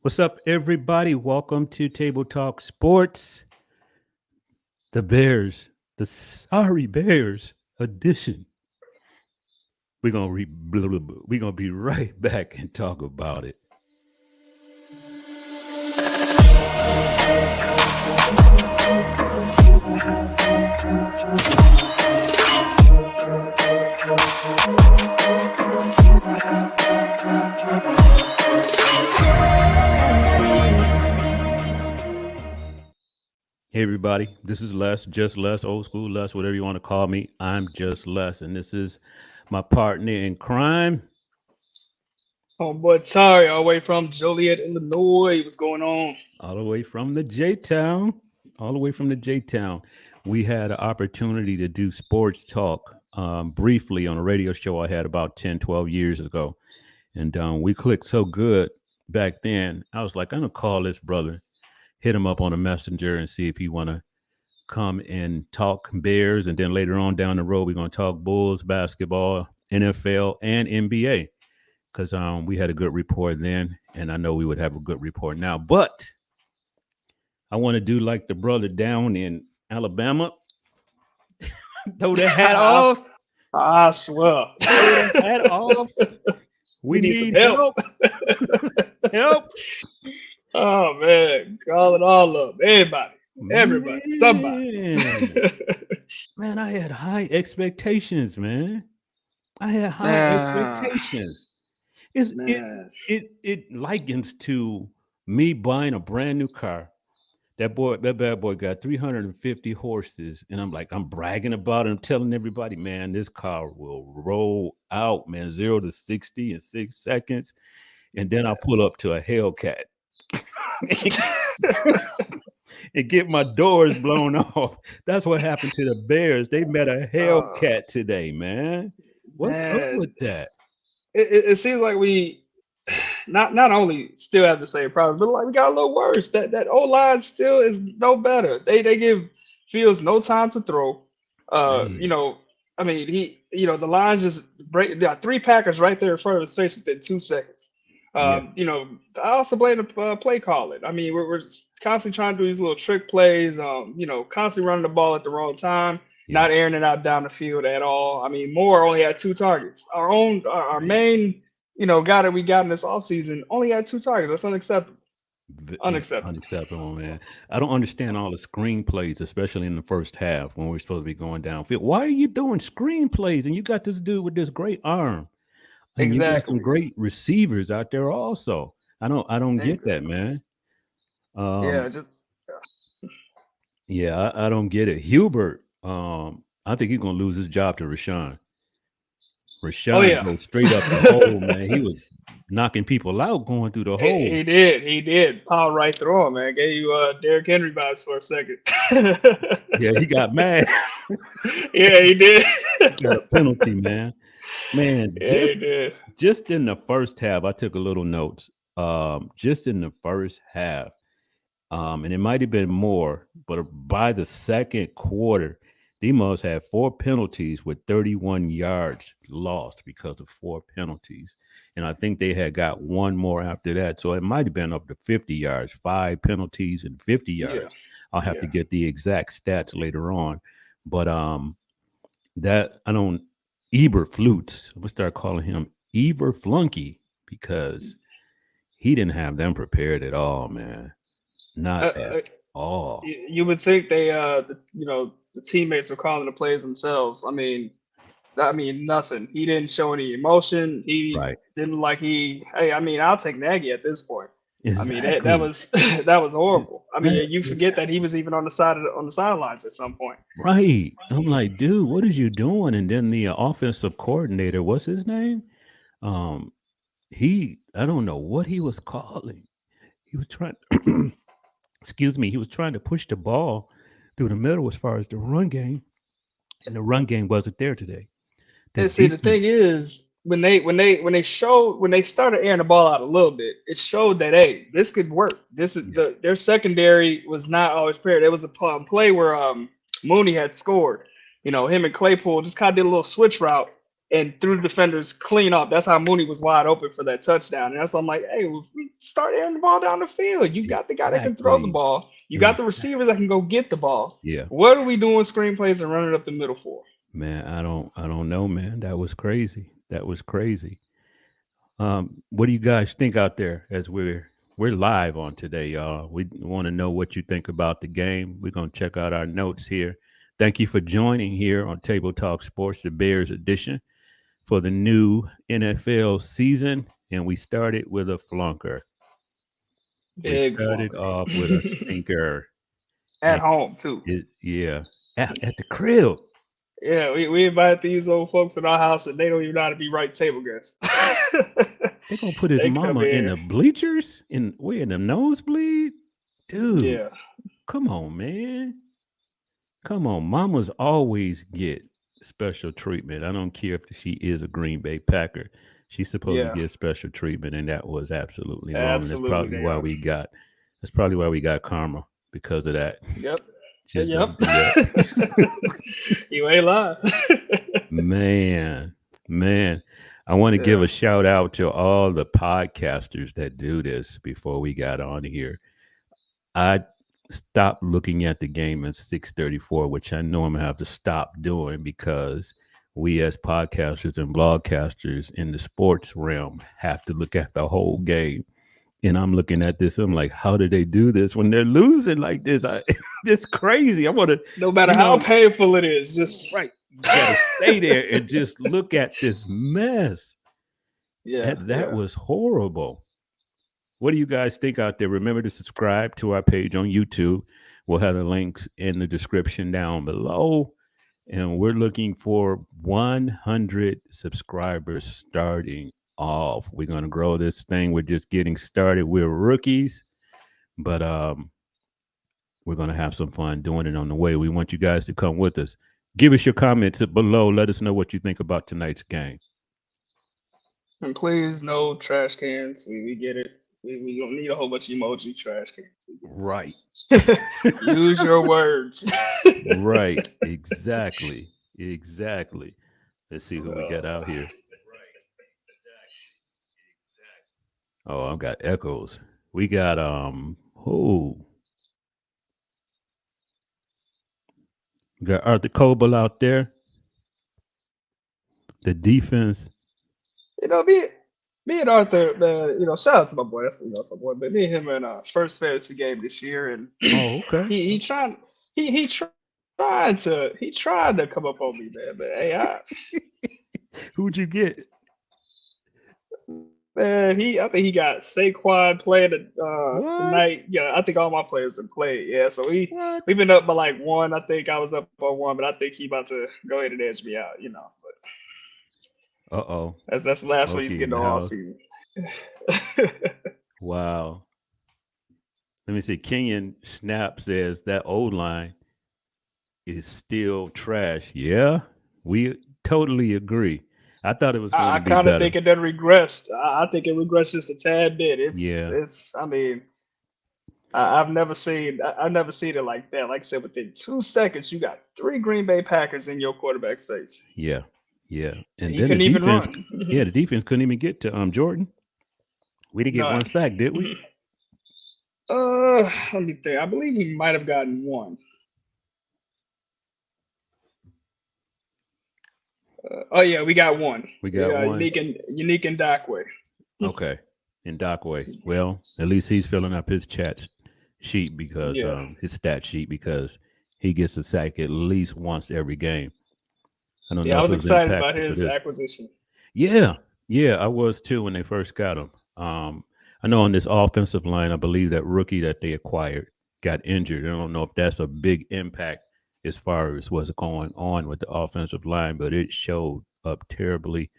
What's up, everybody? Welcome to Table Talk Sports. The Bears, the Sorry Bears edition. We're gonna be right back and talk about it. Hey, everybody. This is Les, just Les, old school Les, whatever you want to call me. I'm just Les, and this is my partner in crime, Matari, all the way from Joliet, Illinois. What's going on? all the way from the J Town. All the way from the J Town. We had an opportunity to do sports talk briefly on a radio show I had about 10, 12 years ago. And we clicked so good back then. I was like, I'm going to call this brother, hit him up on a messenger and see if he want to come and talk Bears. And then later on down the road, we're going to talk Bulls, basketball, NFL, and NBA. Because we had a good report then, and I know we would have a good report now. But I want to do like the brother down in Alabama. Throw the hat I, off. I swear. Throw the hat off. We need some need help. help. Oh, man. Call it all up. Everybody. Somebody. Man, I had high expectations, man. I had high Man. expectations. It likens to me buying a brand new car. That bad boy got 350 horses, and I'm bragging about it. I'm telling everybody, man, this car will roll out, man, 0 to 60 in 6 seconds, and then I pull up to a Hellcat and get my doors blown off. That's what happened to the Bears. They met a Uh, Hellcat today, man. What's up man. with that? It seems like we not only still have the same problems, but like we got a little worse. That O line still is no better. They give Fields no time to throw. Uh, you Man, know, I mean the lines just break. There are three Packers right there in front of his face within 2 seconds. yeah, I also blame the play calling. I mean, we're constantly trying to do these little trick plays. Constantly running the ball at the wrong time, yeah, not airing it out down the field at all. I mean, Moore only had two targets. Our man. main guy that we got in this offseason only had two targets. That's unacceptable. It's Unacceptable. unacceptable, man. I don't understand all the screenplays, especially in the first half when we're supposed to be going downfield. Why are you doing screenplays? And you got this dude with this great arm, and you got some Exactly. great receivers out there also. I don't get that, Exactly. man. Yeah, Um, just yeah, I don't get it. Hubert, I think he's gonna lose his job to Rashawn. oh Rashawn yeah. goes straight up the hole, man. He was knocking people out going through the hole. He did. Power right through him, man. Gave you Derrick Henry vibes for a second. Yeah, he got mad. Yeah, he did. He got a penalty, man. Man, Yeah, he did. just in the first half, I took a little notes. Just in the first half, and it might have been more, but by the second quarter, they must have four penalties with 31 yards lost because of four penalties. And I think they had got one more after that. So it might have been up to 50 yards, five penalties and 50 Yeah, yards. I'll have to yeah. get the exact stats later on. But that I don't Eber Flutes. I'm gonna start calling him Eber Flunky because he didn't have them prepared at all, man. Uh, Not at uh, all. you would think the teammates are calling the plays themselves. I mean nothing. He didn't show any emotion. He Right. didn't like he. Hey, I mean, I'll take Nagy at this point. I mean that Exactly. was that was It- horrible. I mean, you forget that he exactly. was even on the sidelines at some point. Right. I'm like, dude, what is you doing? And then the offensive coordinator, what's his name? Um, I don't know what he was calling. He was trying, excuse me, he was trying to push the ball through the middle as far as the run game, and the run game wasn't there today. The And see, the thing defense, is, when they started airing the ball out a little bit, it showed that hey, this could work. This is yeah, their secondary was not always prepared. There was a play where Mooney had scored. Him and Claypool just kind of did a little switch route and threw the defenders clean up. That's how Mooney was wide open for that touchdown. And that's why I'm like, hey, well, if we start airing the ball down the field. You got the guy that can throw the Exactly. ball. You got the Exactly. receivers that can go get the ball. Yeah. What are we doing screenplays and running up the middle for? Man, I don't know, man. That was crazy. That was crazy. What do you guys think out there as we're live on today, y'all? We want to know what you think about the game. We're gonna check out our notes here. Thank you for joining here on Table Talk Sports, the Bears edition for the new NFL season. And we started with a flunker. We Big started flunker. off with a stinker. At And home too. yeah, at the crib. Yeah, we invite these old folks in our house and they don't even know how to be right table guests. They're gonna put his They come mama in in. the bleachers and we in the nosebleed. Dude, Yeah, come on, man. Come on. Mamas always get special treatment. I don't care if she is a Green Bay Packer. She's supposed to yeah, get special treatment, and that was absolutely wrong. And absolutely they are. that's probably why we got karma because of that. Yep, Just yep. don't do that. You ain't lying. Man, man. I want to give Yeah, a shout out to all the podcasters that do this before we got on here. I stopped looking at the game at 6:34, which I know I'm gonna have to stop doing because we as podcasters and broadcasters in the sports realm have to look at the whole game. And I'm looking at this, I'm like, how do they do this when they're losing like this? It's crazy. I want to, no matter you how know, painful it is, just right. You gotta stay there and just look at this mess. yeah, That yeah. was horrible. What do you guys think out there? Remember to subscribe to our page on YouTube. We'll have the links in the description down below. And we're looking for 100 subscribers starting off. We're going to grow this thing. We're just getting started. We're rookies, but we're going to have some fun doing it on the way. We want you guys to come with us. Give us your comments below. Let us know what you think about tonight's game. And please, no trash cans. We get it. We don't need a whole bunch of emoji trash cans. We get it. Right. Just use your words. Right. Exactly. Exactly. Let's see who we got out Uh, here. Oh, I've got echoes. We got who? We got Arthur Coble out there. The defense. you know, me and Arthur, man, shout out to my boy. That's some boy. But me and him in first fantasy game this year, and Oh, okay. he tried he tried to come up on me, man. But hey, Who'd you get? man, I think he got Saquon playing What? tonight. Yeah, I think all my players have played. Yeah, so What? we've been up by like one. I think I was up by one, but I think he about to go ahead and edge me out. But Uh-oh. that's the last one he's Smokey in getting the all house. season. Wow. Let me see. Kenyon Snap says that old line is still trash. Yeah, we totally agree. I thought it was going I to be kind of better. think it done regressed. I think it regressed just a tad bit. Yeah, It's. I mean, I've never seen it like that. Like I said, within 2 seconds, you got three Green Bay Packers in your quarterback's face, yeah, yeah. and And he then the couldn't even defense, run. yeah, the defense couldn't even get to Jordan. We didn't get No. one sack, did we? Let me think. I believe he might have gotten one. Oh yeah, we got one. We We got got one. unique and Dockway. Okay, in Dockway. Well, at least he's filling up his chat sheet because Yeah, his stat sheet because he gets a sack at least once every game. I don't yeah. know I if was it was excited about impactful for his this. acquisition. Yeah, yeah, I was too when they first got him. I know on this offensive line, I believe that rookie that they acquired got injured. I don't know if that's a big impact as far as what's going on with the offensive line, but it showed up terribly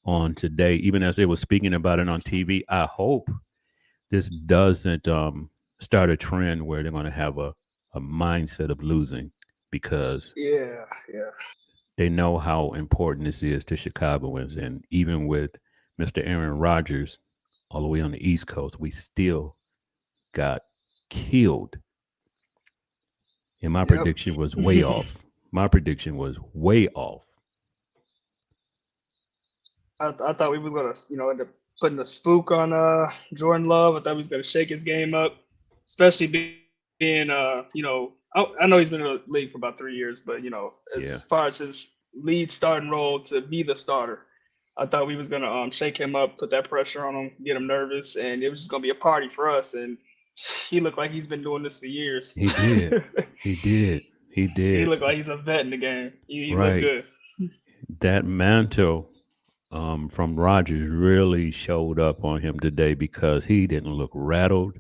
on today. Even as they were speaking about it on TV, I hope this doesn't start a trend where they're going to have a mindset of losing because Yeah, yeah. they know how important this is to Chicagoans. And even with Mr. Aaron Rodgers all the way on the East Coast, we still got killed. And my Yep. prediction was way off. My prediction was way off. I thought we was gonna, end up putting a spook on Jordan Love. I thought he was going to shake his game up, especially being I know he's been in the league for about 3 years, but as far Yeah, as his lead starting role to be the starter, I thought we was going to shake him up, put that pressure on him, get him nervous, and it was just going to be a party for us. And he looked like he's been doing this for years. he did. He did. He He did. looked like he's a vet in the game. He looked Right. good. That mantle from Rogers really showed up on him today because he didn't look rattled.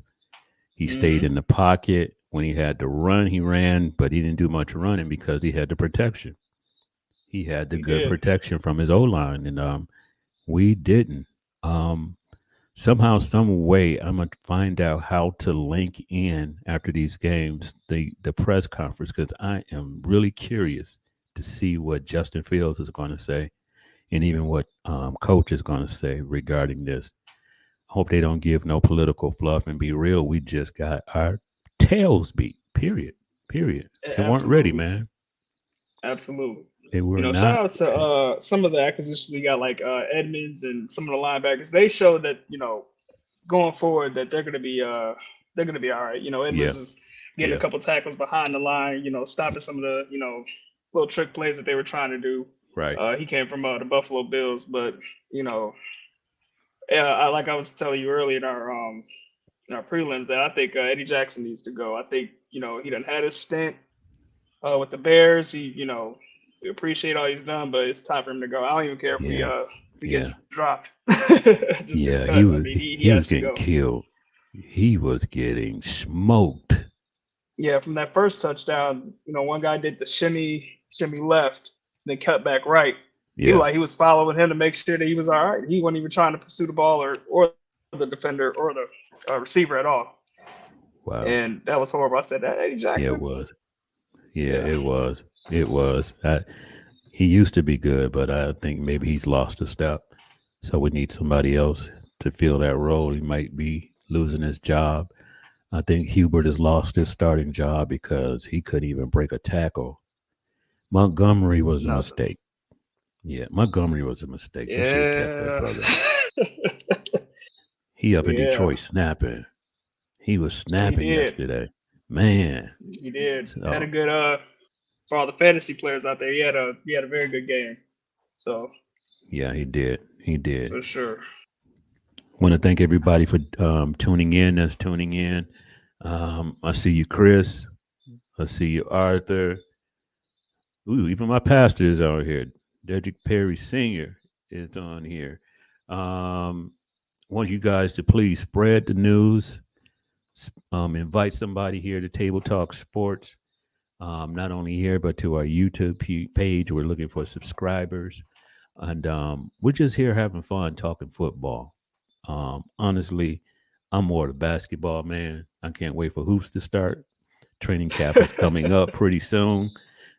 He stayed Hmm. in the pocket. When he had to run, he ran, but he didn't do much running because he had the protection. He had the He good did. protection from his O line, and we didn't. Um, Somehow, some way, I'm gonna find out how to link in after these games the press conference because I am really curious to see what Justin Fields is going to say and even what coach is going to say regarding this. Hope they don't give no political fluff and be real. We just got our tails beat. Period. Period. They weren't ready, Absolutely. man. Absolutely. They were Shout not. out to some of the acquisitions we got, like Edmonds and some of the linebackers. They showed that going forward that they're gonna be all right. Yeah. Edmonds was getting a Yeah. couple tackles behind the line. Stopping some of the little trick plays that they were trying to do. Right. He came from the Buffalo Bills, but you know, like I was telling you earlier in our prelims that I think Eddie Jackson needs to go. I think he done had his stint with the Bears. We appreciate all he's done, but it's time for him to go. I don't even care Yeah. if he gets Yeah. dropped, just gets Yeah. cut. He I was mean, he he has was to getting go. killed. He was getting smoked. Yeah, from that first touchdown, one guy did the shimmy left, then cut back right. He Yeah. he was following him to make sure that he was all right. He wasn't even trying to pursue the ball or the defender or the receiver at all. Wow. And that was horrible. I said that Eddie Yeah, Jackson. it was. Yeah, Yeah, it was. It was. He used to be good, but I think maybe he's lost a step. So we need somebody else to fill that role. He might be losing his job. I think Hubert has lost his starting job because he couldn't even break a tackle. Montgomery was a nothing. mistake. Yeah, Montgomery was a mistake. They should have kept that Yeah, brother. He up in yeah, Detroit snapping. He was he snapping did. yesterday. Man. He did. Had a So good for all the fantasy players out there. He had a very good game. So yeah, he did. He did. for sure. Want to thank everybody for tuning in. That's tuning in. I see you, Chris. I see you, Arthur. Ooh, even my pastor is on here. Dedrick Perry Sr. is on here. Um, want you guys to please spread the news. Invite somebody here to Table Talk Sports. Not only here, but to our YouTube page. We're looking for subscribers. And we're just here having fun talking football. Honestly, I'm more of a basketball man. I can't wait for hoops to start. Training camp is coming up pretty soon,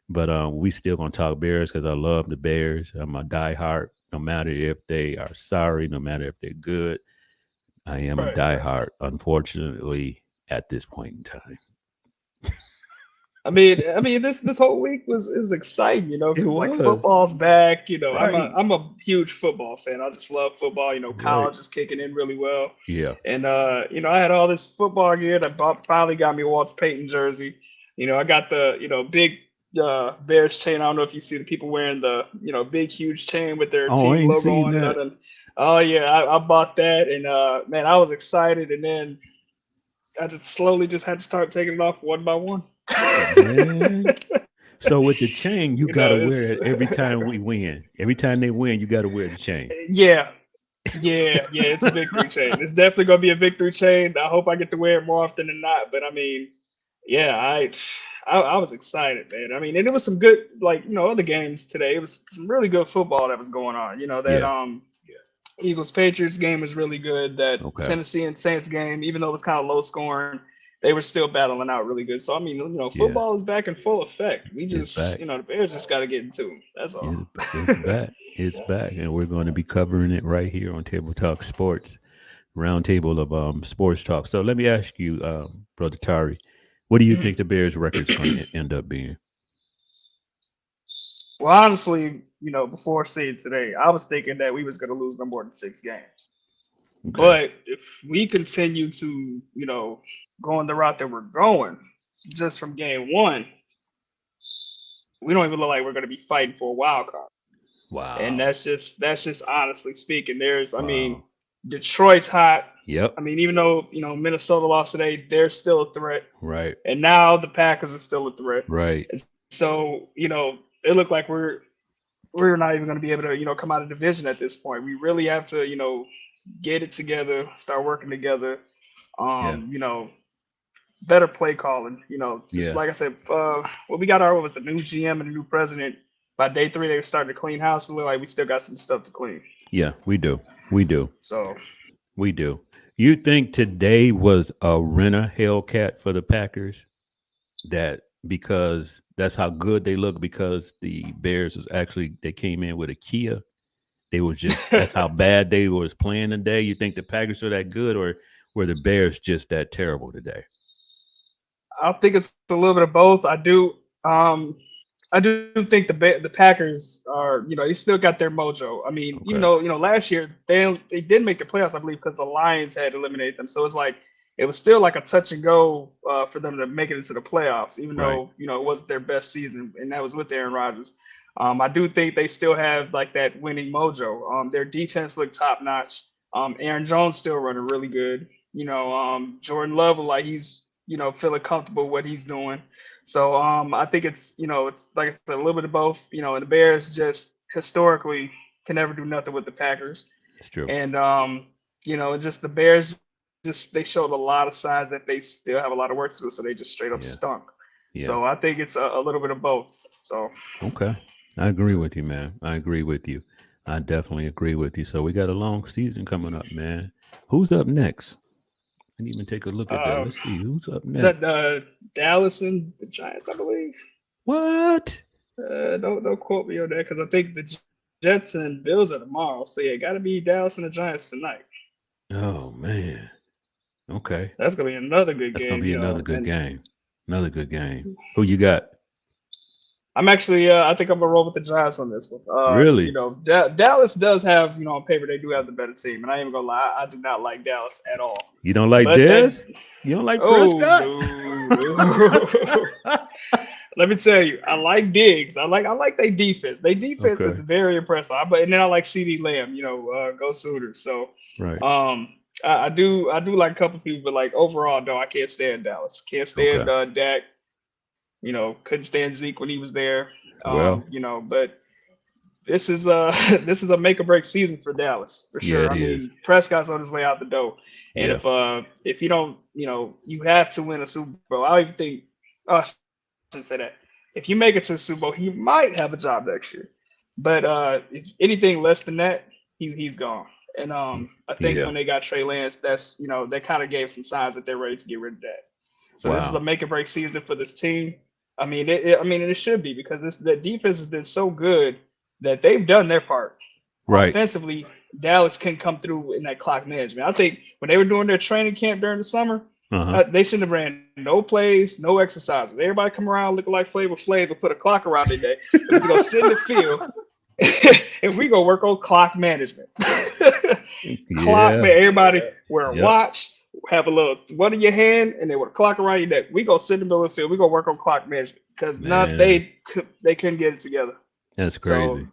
but we still gonna talk Bears because I love the Bears. I'm a diehard. No matter if they are sorry, no matter if they're good, I am a Right, right. diehard. Unfortunately, at this point in time, I mean, this whole week was exciting, it because like was football's back. I'm a right, I'm a huge football fan. I just love football. right, College is kicking in really well, yeah. and I had all this football gear that finally got me a Walter Payton jersey. I got the big Bears chain. I don't know if you see the people wearing the big huge chain with their Oh, I team ain't logo seen on it. that, Oh yeah, I bought that, and man, I was excited, and then I just slowly just had to start taking it off one by one. man. So with the chain, you gotta wear It's it every time we win. Every time they win, you gotta wear the chain. yeah, yeah. It's a victory chain. It's definitely gonna be a victory chain. I hope I get to wear it more often than not. But I mean, yeah, I was excited, man. I mean, and it was some good, like other games today. It was some really good football that was going on. That Yeah. Eagles Patriots game was really good. That Okay. Tennessee and Saints game, even though it was kind of low scoring, they were still battling out really good. So I mean, Yeah. football is back in full effect. We It's just, back. the Bears just got to get into them. That's all. It's back. It's back, and we're going to be covering it right here on Table Talk Sports, roundtable of sports talk. So let me ask you, Brother Tari, what do you think the Bears' record's going to end up being? Well, honestly, before seeing today, I was thinking that we was going to lose no more than 6 games. Okay. But if we continue to, go on the route that we're going, just from game one, we don't even look like we're going to be fighting for a wild card. And Wow. that's just honestly speaking. I mean, Wow. Detroit's hot. Yep. I mean, even though Minnesota lost today, they're still a threat. Right. And now the Packers are still a threat. Right. And so, it looked like we're not even going to be able to, come out of division at this point. We really have to, get it together, start working together. Yeah. Better play calling. Just Yeah. like I said, well, we got what was a new GM and a new president. By day three, they were starting to clean house. And look like we still got some stuff to clean. Yeah. We do. We do. So We do. You think today was a renter Hellcat for the Packers? That because that's how good they look because the Bears was actually they came in with a Kia. They were just that's how bad they was playing today. You think the Packers are that good or were the Bears just that terrible today? I think it's a little bit of both. I do think the Packers are, they still got their mojo. I mean, even Okay. though last year they did make the playoffs, I believe, because the Lions had eliminated them. So it's like it was still like a touch and go for them to make it into the playoffs, even Right. though it wasn't their best season, and that was with Aaron Rodgers. I do think they still have like that winning mojo. Their defense looked top notch. Aaron Jones still running really good. Jordan Love, like he's feeling comfortable with what he's doing. So I think it's like I said, a little bit of both. And the Bears just historically can never do nothing with the Packers. It's true. And just the Bears just they showed a lot of signs that they still have a lot of work to do. So they just straight up Yeah. stunk. Yeah. So I think it's a little bit of both. So Okay. I agree with you, man. I agree with you. I definitely agree with you. So we got a long season coming up, man. Who's up next? I didn't even take a look at that. um, Let's see who's up is next. that Dallas and the Giants, I believe. What? Don't quote me on that because I think the Jets and Bills are tomorrow. So yeah, got to be Dallas and the Giants tonight. Oh man. Okay. That's gonna be another good That's gonna game, be another good And game. Another good game. Who you got? I'm actually, I think I'm gonna roll with the Giants on this one. Really? Dallas does have, on paper they do have the better team, and I ain't even gonna lie, I do not like Dallas at all. You don't like But this? You don't like oh Prescott? no, let me tell you, I like Diggs. I like their defense. Their defense Okay. is very impressive. And then I like CD Lamb. Go Sooners. So, Right. I do like a couple people, but like overall, no, I can't stand Dallas. Can't stand Okay. Dak. Couldn't stand Zeke when he was there. Well, But this is this is a make or break season for Dallas for yeah, sure. it I is. mean, Prescott's on his way out the door, and Yeah. if you don't, you have to win a Super Bowl. I don't even think. Oh, I shouldn't say that. If you make it to the Super Bowl, he might have a job next year. But if anything less than that, he's gone. And I think Yeah. when they got Trey Lance, that's they kind of gave some signs that they're ready to get rid of that. So this is a Wow. make or break season for this team. I mean, and it should be because the defense has been so good that they've done their part. Right. Offensively, Dallas can come through in that clock management. I think when they were doing their training camp during the summer, Uh-huh. they shouldn't have ran no plays, no exercises. Everybody come around looking like Flavor Flav and put a clock around their day. We're just gonna sit in the field and we gonna work on clock management. Clock Yeah. man, everybody wear a Yep. watch, have a little one in your hand, and then with a clock around your neck. We gonna sit in the middle of the field. We gonna work on clock management because not Man, they couldn't get it together. that's So crazy.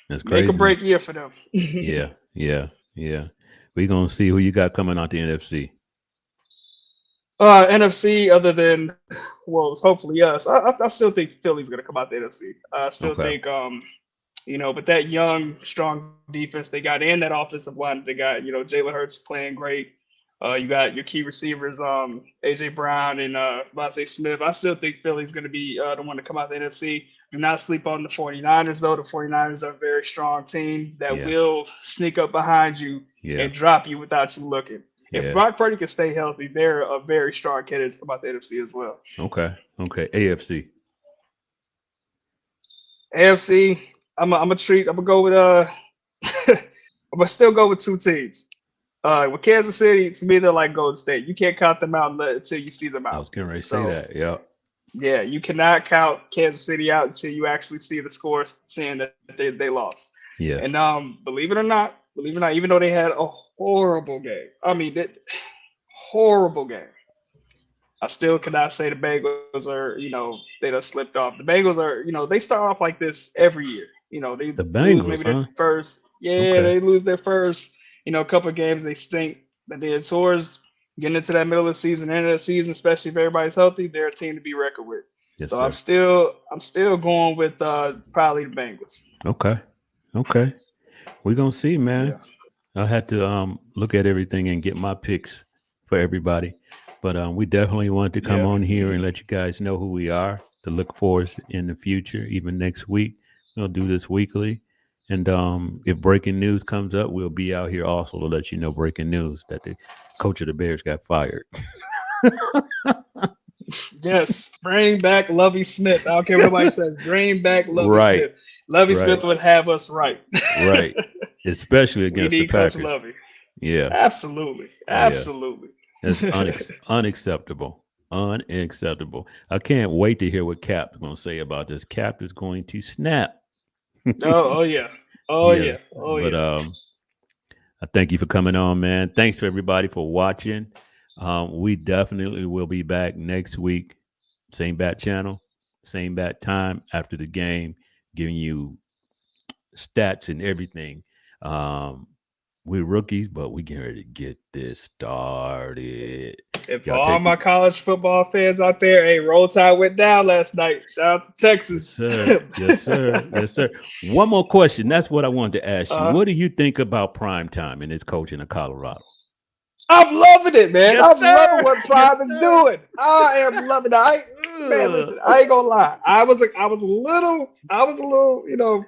That's make a crazy. break year for them. Yeah. Yeah. Yeah. We gonna see who you got coming out the NFC. NFC, other than well, it's hopefully us. I still think Philly's gonna come out the NFC. I still Okay. think but that young, strong defense they got and that offensive line they got, Jalen Hurts playing great. You got your key receivers, AJ Brown and Vontae Smith. I still think Philly's going to be the one to come out the NFC. Do not sleep on the 49ers, though. The 49ers are a very strong team that Yeah. will sneak up behind you Yeah. and drop you without you looking. If Yeah. Brock Purdy can stay healthy, they're a very strong candidate to come out the NFC as well. Okay. Okay. AFC. AFC, I'm gonna go with I'm gonna still go with two teams. With Kansas City, to me, they're like Golden State. You can't count them out until you see them I out. was getting ready to say So that. Yeah. yeah, you cannot count Kansas City out until you actually see the scores saying that they lost. Yeah. And believe it or not, Believe it or not, even though they had a horrible game. I mean, horrible game. I still cannot say the Bengals are, they done slipped off. The Bengals are, they start off like this every year. They The lose Bengals, maybe their huh? first, yeah, Okay. they lose their first, couple of games, they stink. But then towards getting into that middle of the season, end of the season, especially if everybody's healthy, they're a team to be reckoned with. Yes, So I'm sir. still, I'm still going with probably the Bengals. Okay. Okay. We're gonna see, man. Yeah, I had to look at everything and get my picks for everybody. But we definitely wanted to come yeah. on here and let you guys know who we are to look for us in the future, even next week. We'll do this weekly. And if breaking news comes up, we'll be out here also to let you know breaking news that the coach of the Bears got fired. Yes, bring back Lovey Smith. I don't care what nobody says. Bring back Lovey Right, Smith. Lovey right, Smith would have us right. right. Especially We against the need Coach Packers. Lovey. Yeah. Absolutely, Oh yeah. absolutely. That's unacceptable. Unacceptable. I can't wait to hear what Cap's going to say about this. Cap is going to snap. Oh yeah, oh yeah, Yes. oh But yeah. I thank you for coming on, man. Thanks to everybody for watching. We definitely will be back next week. Same bat channel, same bat time after the game, giving you stats and everything. Um, we're rookies, but we getting ready to get this started. And for Y'all all take my it. college football fans out there, hey, Roll Tide went down last night. Shout out to Yes, Texas. sir. Yes, sir. Yes, sir. One more question. That's what I wanted to ask you. uh, What do you think about prime time and his coaching of Colorado? I'm loving it, man. Yes, I'm loving sir. what Yes, Prime is sir. doing. I am loving it. Man, Ugh. listen, I ain't gonna lie. I was a little,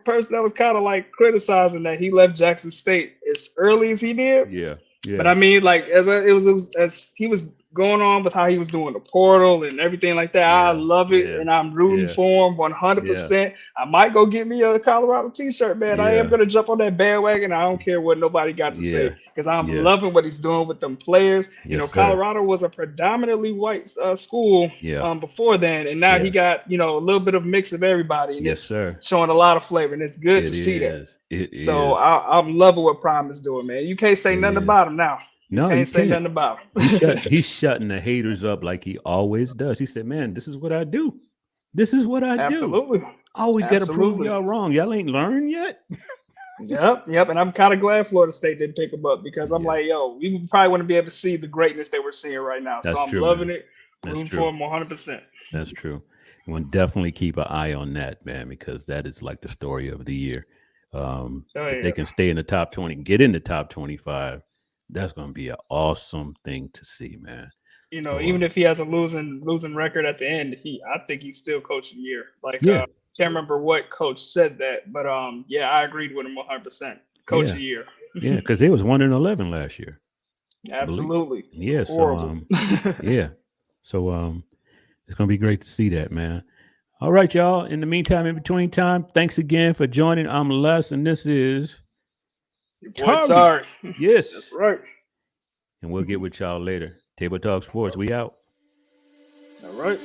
person that was kind of like criticizing that he left Jackson State as early as he did. Yeah. But Yeah. I mean, like it was as he was going on with how he was doing the portal and everything like that. I Yeah. love it, Yeah. and I'm rooting Yeah. for him Yeah. 100%. I might go get me a Colorado T-shirt, man. I am Yeah. gonna jump on that bandwagon. I don't care what nobody got to say Yeah. because I'm Yeah. loving what he's doing with them players. Yes, sir. Colorado was a predominantly white school Yeah. before then, and now he Yeah. got a little bit of mix of everybody, and Yes, it's sir. showing a lot of flavor, and it's good It to see that. is. It So is. I'm loving what Prime is doing, man. You can't say It nothing is. about him now. You No, you can't say can't. nothing about He's him. he's shutting the haters up like he always does. He said, "Man, this is what I do. This is what I do. Absolutely. Always got to prove Absolutely. y'all wrong. Y'all ain't learned yet." Yep, yep. And I'm kind of glad Florida State didn't pick him up because I'm Yeah, like, yo, we probably wouldn't be able to see the greatness that we're seeing right now. So that's I'm true, loving man. it, That's rooting for true. him 100%. That's true. You want to definitely keep an eye on that, man, because that is like the story of the year. Oh If they yeah. can stay in the top 20, get in the top 25, that's going to be an awesome thing to see, man. So, Even if he has a losing record at the end, I think he's still coach of the year. Like yeah, can't remember what coach said that, but yeah, I agreed with him 100%. Coach of yeah, the year. yeah, because they was 1-11 last year, I believe. Absolutely. Yeah, so Horrible. yeah, so it's gonna be great to see that, man. All right, y'all. In the meantime, in between time, thanks again for joining. I'm Les, and this is Your boy Tari. Tari. That's Yes, right. and we'll get with y'all later. Table Talk Sports. We out. All right.